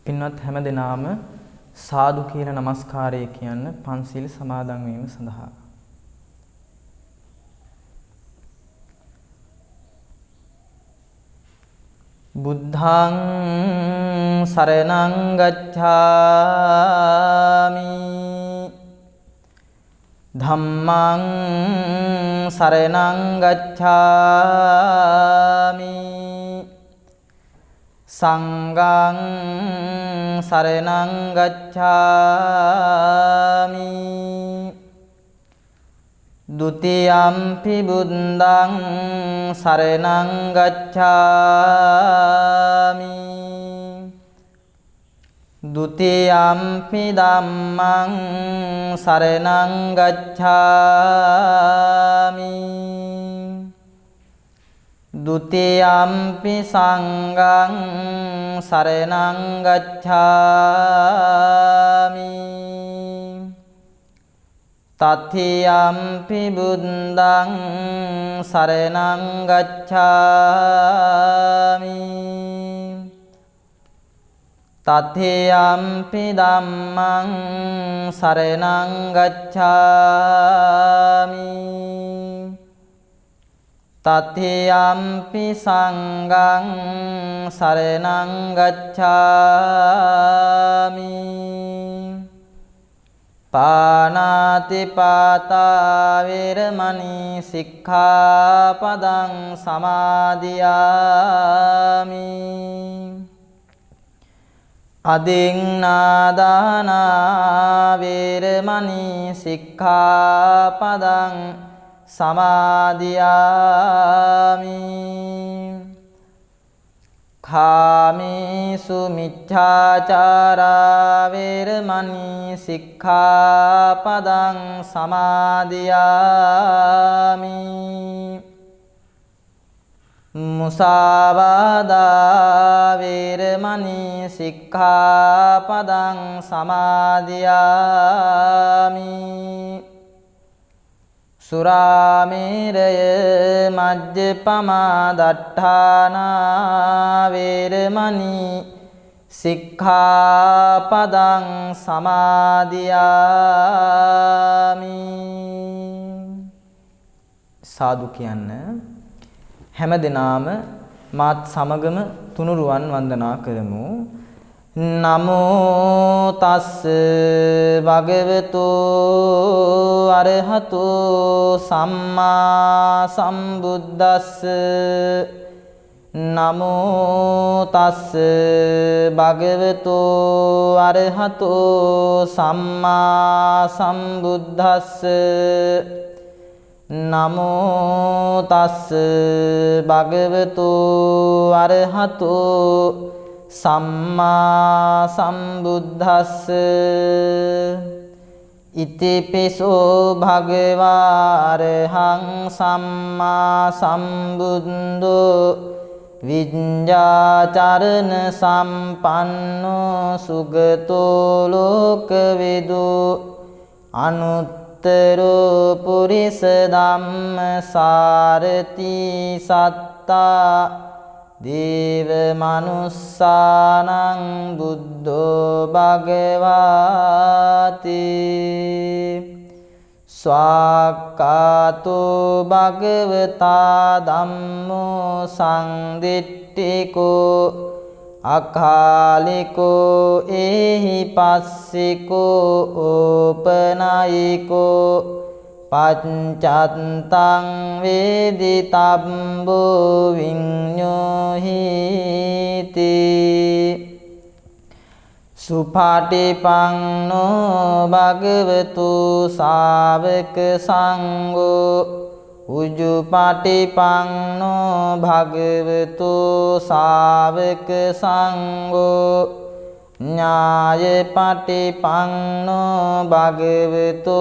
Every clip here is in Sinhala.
පින්වත් හැම දිනාම සාදු කියලා නමස්කාරය කියන්න පන්සිල් සමාදන් වීම සඳහා. බුද්ධං සරණං ගච්ඡාමි ධම්මං සරණං ගච්ඡාමි සංඝං සරණං ගච්ඡාමි ဒုတိယံ පි බුද්ධං සරණං ගච්ඡාමි ဒုတိယံ පි ධම්මං සරණං ගච්ඡාමි ဒုတိယံ පි සංඝං සරණං ගච්ඡාමි တတိယံ පි බුද්ධං සරණං ගච්ඡාමි တတိယံ පි ධම්මං සරණං ගච්ඡාමි တတိယံ පි සංඝං සරණං ගච්ඡාමි ปานาติปาตา เวรมณีสิกขาปดังสมาธิยามิอดิงนาดานา เวรมณีสิกขาปดังสมาธิยามิคามิสุมิจฉาจารา เวรมณีสิกขาปดังสมาธิยามิมุสาวาทา เวรมณีสิกขาปดังสมาธิยามิสุราเมรยมัจจปมาดัฏฐานา เวรมณีสิกขาปดังสมาธิยามิසාදු කියන්න හැම දිනාම මාත් සමගම තුනුරුවන් වන්දනා කරමු. නමෝ තස්ස භගවතු අරහතු සම්මා සම්බුද්දස්ස නමෝ තස්ස භගවතු අරහතු සම්මා සම්බුද්දස්ස නමෝ තස්ස භගවතු අරහතු සම්මා සම්බුද්දස්ස ඉතිපිසෝ භගවා අරහං සම්මා සම්බුද්ධෝ විඤ්ඤාචරණ සම්පන්නෝ සුගතෝ ලෝකවිදු අනුත්තරෝ පුරිස ධම්මසාරති සත්තා දේව මනුස්සානං බුද්ධෝ භගවාති ස්වාක්ඛාතෝ භගවතා ධම්මෝ සංදිට්ඨිකෝ අකාලිකෝ එහි පස්සිකෝ ඕපනයිකෝ පච්චත්තං වේදිතබ්බෝ විඤ්ඤෝහිති සුපාටිපන්නෝ භගවතු ශාවක සංඝෝ උජුපාටිපන්නෝ භගවතු ශාවක සංඝෝ ඥායපටිපන්නෝ භගවතු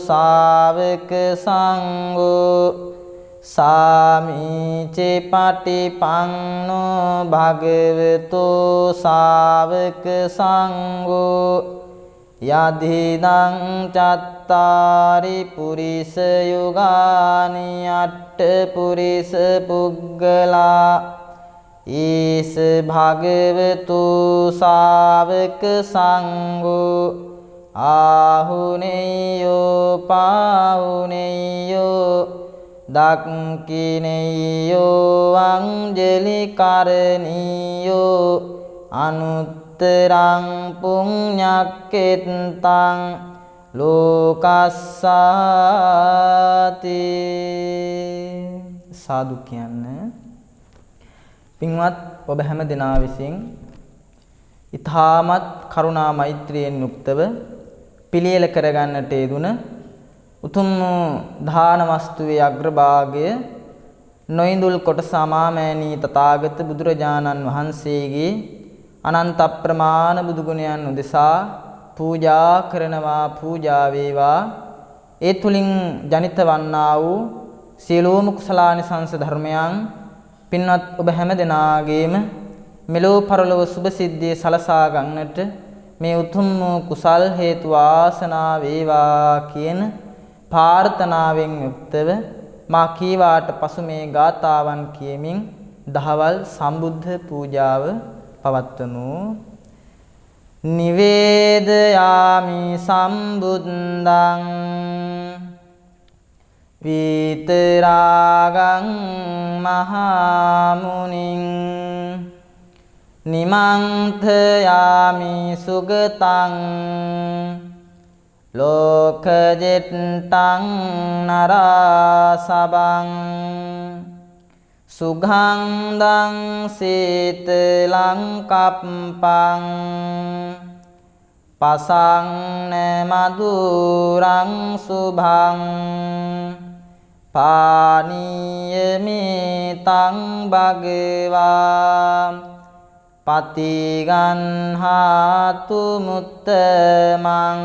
ශාවක සංඝෝ සාමීචි පටිපන්නෝ භගවතු ශාවක සංඝෝ යදිදං චත්තාරි පුරිස යුගානි අට්ඨ පුරිස පුග්ගලා ඊස භගවතු ශාවක සංඝෝ ආහුනේයෝ පාහුනේයෝ දක්ඛිනේයෝ අංජලි කරණීයෝ අනුත්තරං පුඤ්ඤක්කෙත්තං ලෝකස්සාති. සාදු කියන්නේ පින්වත් ඔබ හැම දෙනා විසින් ඊ타මත් කරුණා මෛත්‍රියෙන් යුක්තව පිළියෙල කරගන්නට යෙදුන උතුම් දාන වස්තුවේ අග්‍රභාගය නොඉඳුල් කොට සමාමෑණී තථාගත බුදුරජාණන් වහන්සේගේ අනන්ත අප්‍රමාණ බුදු ගුණයන් උදෙසා පූජා කරනවා. පූජා වේවා. ඒ තුලින් ජනිත වන්නා වූ සියලුම කුසලානිසංස ධර්මයන් පින්වත් ඔබ හැම දෙනාගේම මෙලොව පරලොව සුභ සිද්ධිය සලසා ගන්නට මේ උතුම් කුසල් හේතු වාසනා වේවා කියන ප්‍රාර්ථනාවෙන් යුක්තව මා කීවාට පසු මේ ගාථාවන් කියමින් දහවල් සම්බුද්ධ පූජාව පවත්වමු. නිවේදයාමි සම්බුද්ධං විතරාගං මහමුනිං නිමන්තයාමි සුගතං ලෝකජෙත්තං නරසබං සුගන්ධං සීතලං කප්පං පසංන මధుරං සුභං පානීයමිතං භගවා පතිගන්හාතු මුත්තමං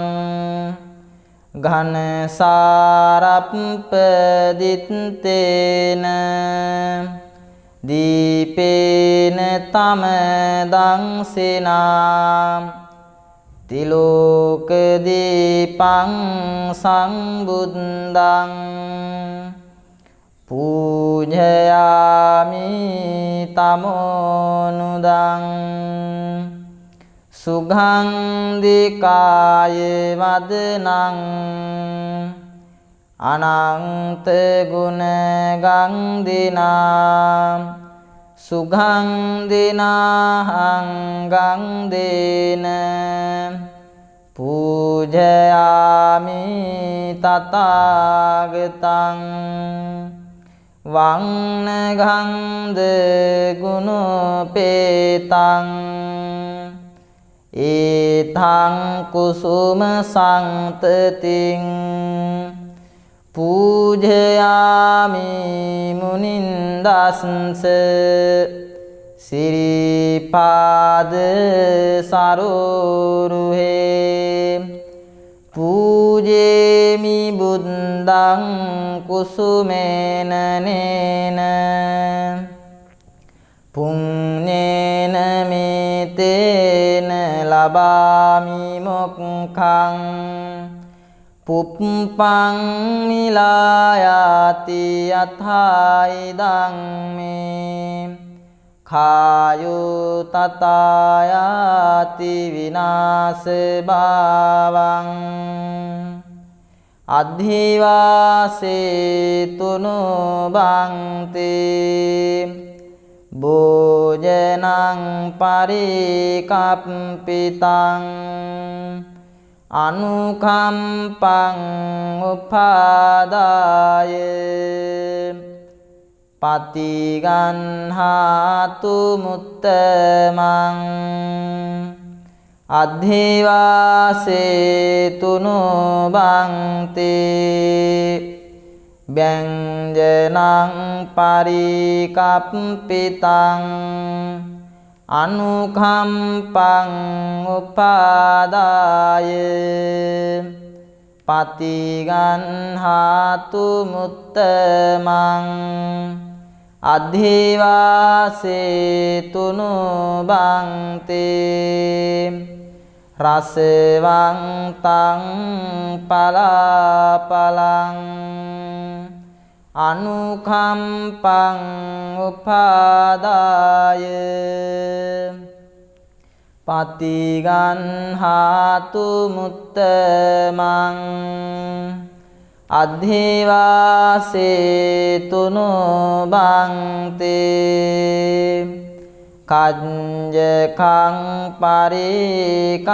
ඝනසාරප්පදිත්තේන දීපේන තමදං සිනා තිලෝක දීපං සම්බුද්ධං පූජයාමි තමෝනුදං සුගන්ධිකාය වදනං අනන්ත ගුණ ගන්ධිනා සුගන්ධිනාහං ගන්ධේන පූජයාමි තථාගතං වංනගන්ධ ගුණපේතං ඒතං කුසුම සංතතින් පූජයාමි මුනින්දස්ස සිරිපාද සරෝරුහේ පූජේමි බුද්ධං කුසුමේන නේන පුඤ්ඤේන මේතේන ලබාමි මොක්ඛං පුප්පං මිලායාති යථායිදං මේ කායෝ තථායාති විනාශ භාවං අද්ධිවාසේ තුනු බන්තේ භෝජනං පරිකප්පිතං අනුකම්පං උපාදාය පතිගන්හාතු මුත්තමං අද්ධිවාසේ තුනු බන්තේ ව්‍යංජනං පරිකප්පිතං අනුකම්පං උපාදාය පතිගන්හාතු මුත්තමං අද්ධිවාසේ තුනු බන්තේ රසවන්තං පලාපලං අනුකම්පං උපාදාය පතිගන්හාතු මුත්තමං අධිවාසේතුනු බන්තේ කංජකං පරිකප්පිතං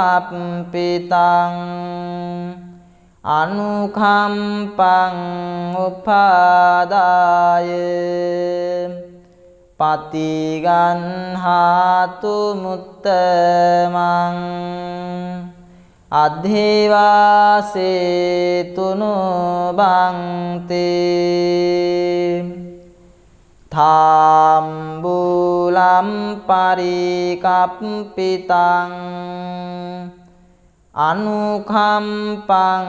අනුකම්පං උපාදාය පතිගන්හාතු මුත්තමං අධිවාසේතුනු බන්තේ තාම්බූලම් පරිකප්පිතං අනුකම්පං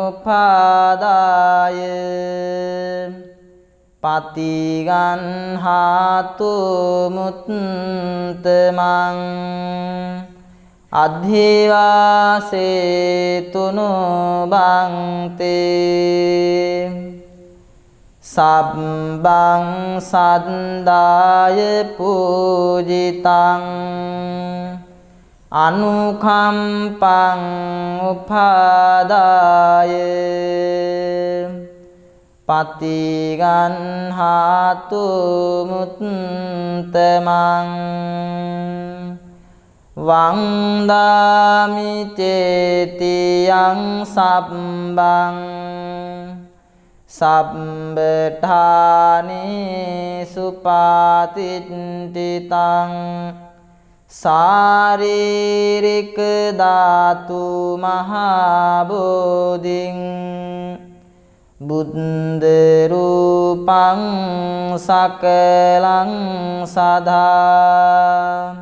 උපාදාය පතිගන්හාතු මුත්තමං අධිවාසේතුනු බන්තේ සබ්බං සද්දාය පූජිතං අනුකම්පං උපාදාය පතිගන්හාතු මුත්තමං වන්දාමි චේතියං සබ්බං සබ්බඨානේ සුපාතිට්ඨිතං සාරීරික ධාතු මහා බෝධින් බුද්ධ රූපං සකලං සදා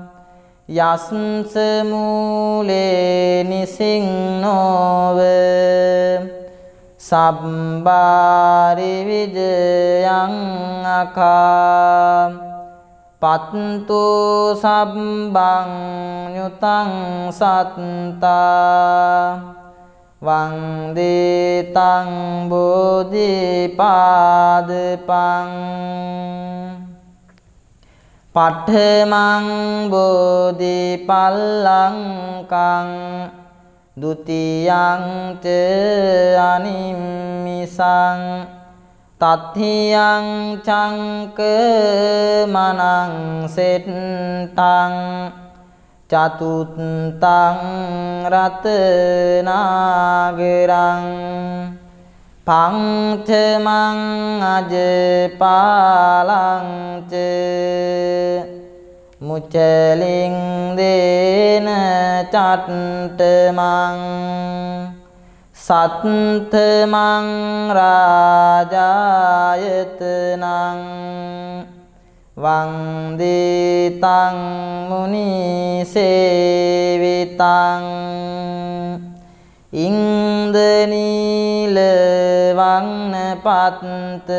යස්ස මූලේ නිසින්නෝව සබ්බාරි විජයං අකා පත්තු සබ්බං යුතං සත්තා වන්දේතං බෝධිපාදපං පඨමං බෝධිපල්ලංකං ဒုတိယံ ච අනිම්මිසං තත්ථියං චංක මනං සෙට්ටං චතුත්තං රතනාගරං පංචමං අජපාලං ච මුචලින් දේන චට්ඨමං සත්තමං රාජායතනං වන්දිතං මුනි සේවිතං ඉන්දනීල වන්නපත්ත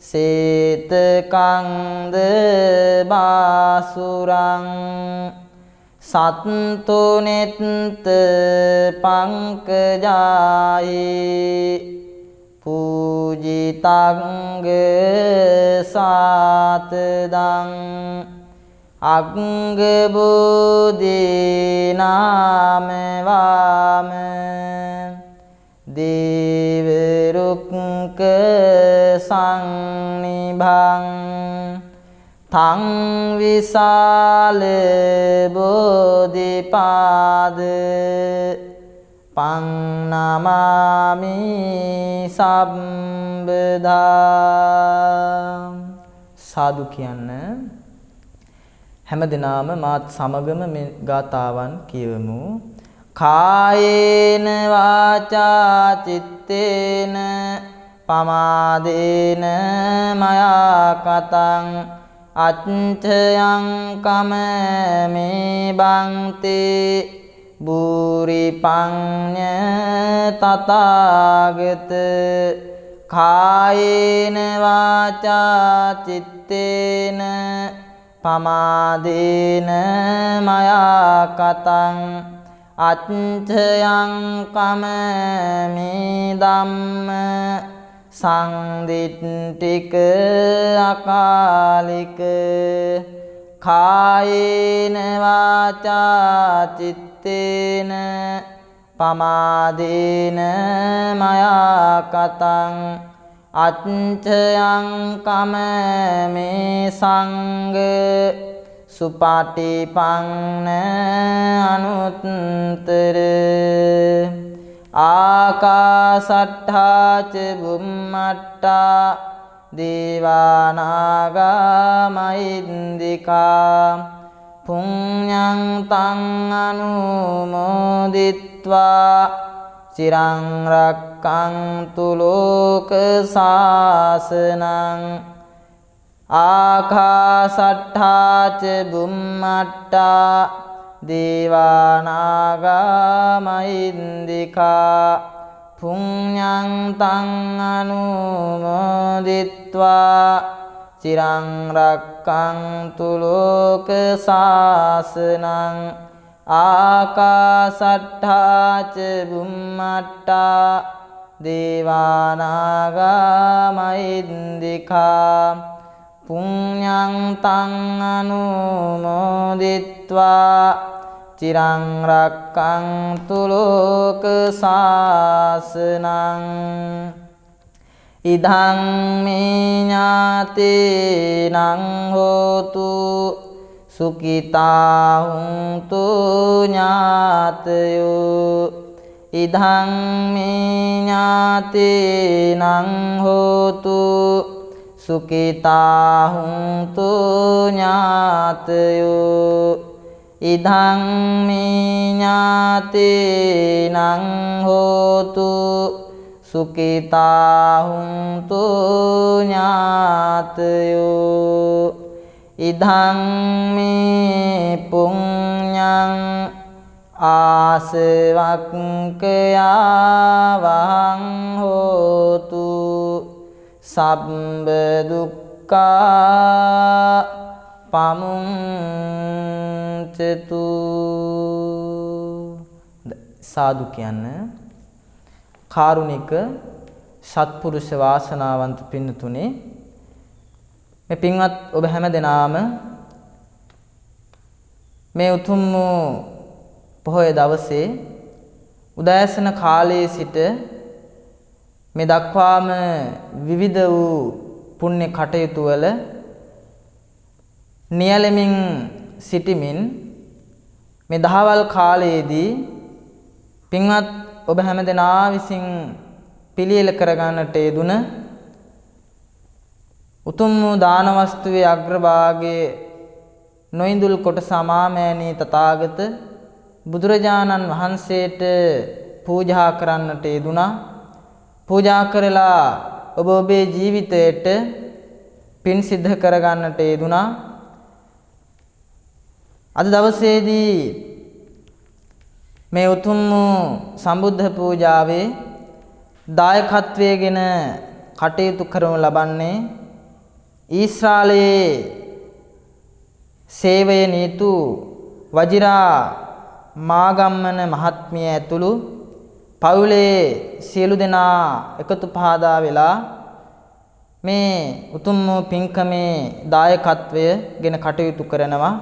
සේතකංද බාසුරං සත්තුනෙත්ත පංකජායි පූජිතංග සාතදං අග්ග බෝධි නාම වාම දේව රුක්ක සංනිභං තං විසාල බෝධිපාද පං නමාමි සම්බදා සාදු කියන්න හැමදෙනාම මාත් සමගම මේ ගාතාවන් කියවමු කායේන වාචා චිත්තේන පමාදේන මයා කතං අච්ඡයං කම මේ බන්තේ බුරි පඤ්ඤ තථාගත කායේන වාචා චිත්තේන පමාදේන මයා කතං අච්ඡයං කම මේ ධම්ම සංදිට්ඨික අකාලික කායේන වාචා චිත්තේන පමාදේන මයා කතං අච්ඡයං කම මේ සංඝ සුපාටිපන්න අනුත්තර ආකාසට්ඨා ච බුම්මට්ඨා දේවානාගා මහින්దికා පුඤ්ඤං තං අනුමෝදිත්වා චිරං රක්ඛන්තු ලෝක සාසනං ආකාසට්ඨා ච බුම්මට්ඨා දේවානාගා මහින්దికා පුඤ්ඤං තං අනුමෝදිත්වා චිරං රක්ඛන්තු ලෝක සාසනං ආකාසට්ඨා ච බුම්මට්ඨා දේවානාගා මහින්దికා පුඤ්ඤං තං අනුමෝදිත්වා චිරං රක්ඛන්තු ලෝක සාසනං ඉදං මේ ඥාතේනං හෝතු සුඛිතා හුන්තු ඥාතයෝ ඉදං මේ ඥාතේනං හෝතු සුඛිතා හුන්තු ඥාතයෝ ඉදං මේ ඥාතේනං හෝතු සුඛිතා හුන්තු ඥාතයෝ ඉදං මේ පුඤ්ඤං ආසවක්ඛයාවං හෝතු සබ්බ දුක්ඛා පමුංචතු සාදු කියන්න කාරුණික සත්පුරුෂ වාසනාවන්ත පින්නතුනේ මේ පින්වත් ඔබ හැම දෙනාම මේ උතුම් පොහොය දවසේ උදෑසන කාලයේ සිට මේ දක්වාම විවිධ වූ පුණ්‍ය කටයුතු වල නියැලෙමින් සිටිමින් මේ දහවල් කාලයේදී පින්වත් ඔබ හැම දෙනා විසින් පිළියෙල කරගන්නට යෙදුන උතුම් වූ දාන වස්තුවේ අග්‍රභාගයේ නොඉඳුල් කොට සමාමෑණී තථාගත බුදුරජාණන් වහන්සේට පූජා කරන්නට යෙදුනා. පූජා කරලා ඔබ ඔබේ ජීවිතයට පින් සිද්ධ කරගන්නට යෙදුනා. අද දවසේදී මේ උතුම් සම්බුද්ධ පූජාවේ දායකත්වයෙන් කටයුතු කරනු ලබන්නේ ඊශ්‍රායලයේ සේවය නීතු වජිරා මාගම්මන මහත්මිය ඇතුළු පවුලේ සියලු දෙනා එකතු පහදා වෙලා මේ උතුම් පින්කමේ දායකත්වය ගෙන කටයුතු කරනවා.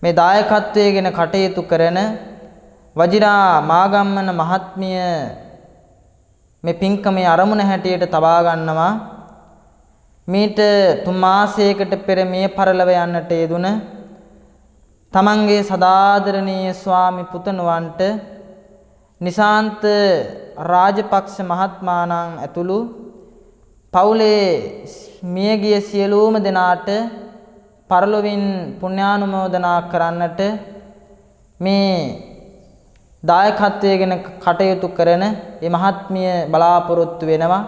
මේ දායකත්වයේ ගෙන කටයුතු කරන වජිරා මාගම්මන මහත්මිය මේ පින්කමේ අරමුණ හැටියට තබා ගන්නවා. මීට 3 මාසයකට පෙර මේ පරලව යන්නට යෙදුන තමන්ගේ සදාදරණීය ස්වාමි පුතණුවන්ට නිශාන්ත රාජපක්ෂ මහත්මාණන් ඇතුළු පවුලේ මියගිය සියලුම දෙනාට පරලොවින් පුණ්‍යානුමෝදනා කරන්නට මේ දායකත්වයෙන් කටයුතු කරන මේ මහත්මිය බලාපොරොත්තු වෙනවා.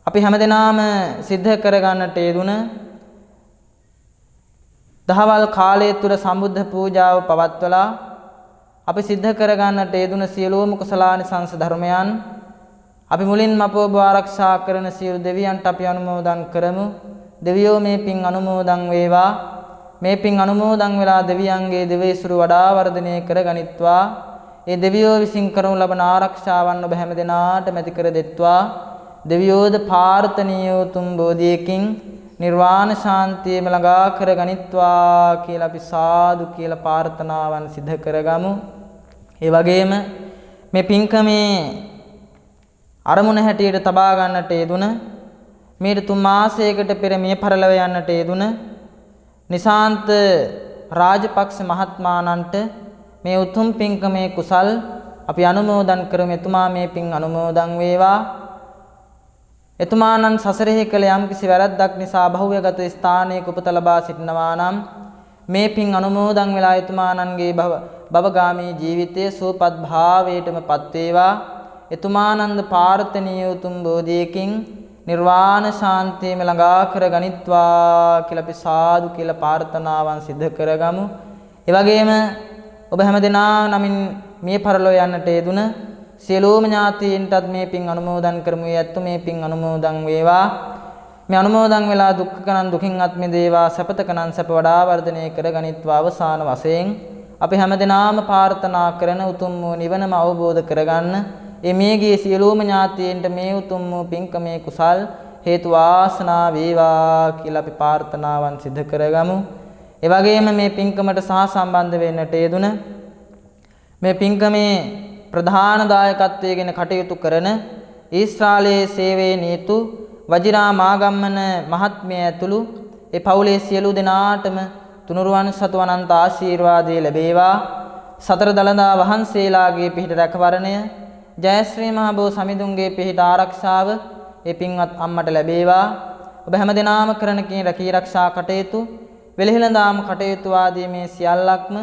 අපි හැමදෙනාම සිද්ධ කරගන්නට යෙදුන දහවල් කාලය තුල සම්බුද්ධ පූජාව පවත්වලා අපි සිද්ධ කරගන්නට යෙදුන සියලුම කුසලානිසංස ධර්මයන් අපි මුලින්ම අපව ආරක්ෂා කරන සියලු දෙවියන්ට අපි අනුමෝදන් කරමු. දෙවියෝ මේ පින් අනුමෝදන් වේවා. මේ පින් අනුමෝදන් වෙලා දෙවියන්ගේ දෙවේසුරු වඩා වර්ධනය කර ගනිත්වා. ඒ දෙවියෝ විසින් කරනු ලබන ආරක්ෂාවන් ඔබ හැම දිනාටම ඇති කර දෙත්වා. දෙවියෝද ප්‍රාර්ථනීය උතුම් බෝධියකින් නිර්වාණ ශාන්තියම ළඟා කර ගනිත්වා කියලා අපි සාදු කියලා ප්‍රාර්ථනාවන් සිදු කරගමු. ඒ වගේම මේ පින්කමේ අරමුණ හැටියට තබා ගන්නට යෙදුන මේට 3 මාසයකට පෙර මිය පරලව යන්නට යෙදුන නිශාන්ත රාජපක්ෂ මහත්මාණන්ට මේ උතුම් පින්කමේ කුසල් අපි අනුමෝදන් කරමු. එතුමා මේ පින් අනුමෝදන් වේවා. එතුමාණන් සසරෙහි කළ යම් කිසි වැරැද්දක් නිසා බහුවගත ස්ථානයක උපත ලබා සිටිනවා නම් මේ පින් අනුමෝදන් වෙලා එතුමාණන්ගේ භවගාමී ජීවිතයේ සුවපත් භාවයටම පත් වේවා. එතුමානන්ද ප්‍රාර්ථනීය උතුම් බෝධියකින් නිර්වාණ ශාන්තියම ළඟා කර ගනිත්වා කියලා අපි සාදු කියලා ප්‍රාර්ථනාවන් සිදු කරගමු. ඒ වගේම ඔබ හැමදෙනා නමින් මිය පරලෝ යන්නට යෙදුන සියලුම ඥාතීන්ටත් මේ පින් අනුමෝදන් කරමු. යැත්තු මේ පින් අනුමෝදන් වේවා. මේ අනුමෝදන් වෙලා දුක්ඛකනන් දුකින් අත් මිදේවා. සපතකනන් සප වඩා වර්ධනය කර ගනිත්වා. අවසාන වශයෙන් අපි හැමදෙනාම ප්‍රාර්ථනා කරන උතුම් වූ නිවනම අවබෝධ කරගන්න එමේගේ සියලුම ඥාතීන්ට මේ උතුම් වූ පින්කමේ කුසල් හේතු වාසනා වේවා කියලා අපි ප්‍රාර්ථනාවන් සිදු කරගමු. ඒ වගේම මේ පින්කමට සහසම්බන්ධ වෙන්නට යෙදුන මේ පින්කමේ ප්‍රධාන දායකත්වයෙන් කටයුතු කරන ඊශ්‍රායලයේ සේවයේ නියුතු වජිරා මාගම්මන මහත්මිය ඇතුළු ඒ පවුලේ සියලු දෙනාටම තුනුරුවන් සතු අනන්ත ආශිර්වාදයේ ලැබේවා. සතර දළදා වහන්සේලාගේ පිහිට රැකවරණය ජයශ්‍රී මහ බෝ සමිඳුන්ගේ පිහිට ආරක්ෂාව ඒ පින්වත් අම්මට ලැබේවා. ඔබ හැමදෙනාම කරන කී රැකී ආරක්ෂා කටයුතු වෙලෙහිලඳාම කටයුතු ආදී මේ සියල්ලක්ම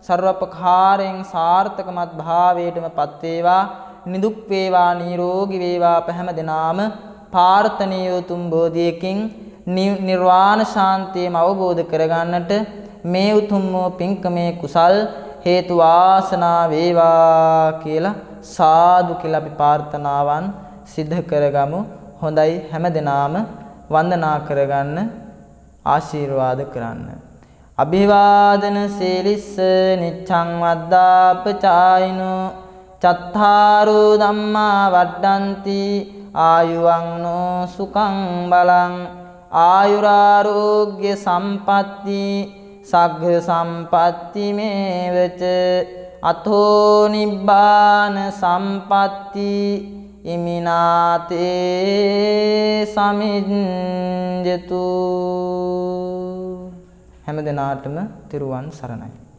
සර්වපකාරයෙන් සාර්ථකමත් භාවයටම පත් වේවා. නිදුක් වේවා නිරෝගී වේවා. අප හැමදෙනාම ප්‍රාර්ථනීය උතුම් බෝධියකින් නිර්වාණ ශාන්තියම අවබෝධ කරගන්නට මේ උතුම් වූ පින්කමේ කුසල් හේතු වාසනා වේවා කියලා සාදු කියලා අපි ප්‍රාර්ථනාවන් සිද්ධ කරගමු. හොඳයි හැමදෙනාම වන්දනා කරගන්න ආශිර්වාද කරන්න. අභිවාදන සීලිස්ස නිච්ඡං වද්දාපචායිනෝ චත්තාරෝ ධම්මා වඩ්ඩಂತಿ ආයුවංනෝ සුඛං බලං ආයුරාෝග්‍ය සම්පatti සග්ග සම්පatti මේවච අතෝ නිබ්බාන සම්පatti ඉමිනාතේ සමිඤ්ඤතු. හැම දිනාටම තිරුවන් සරණයි.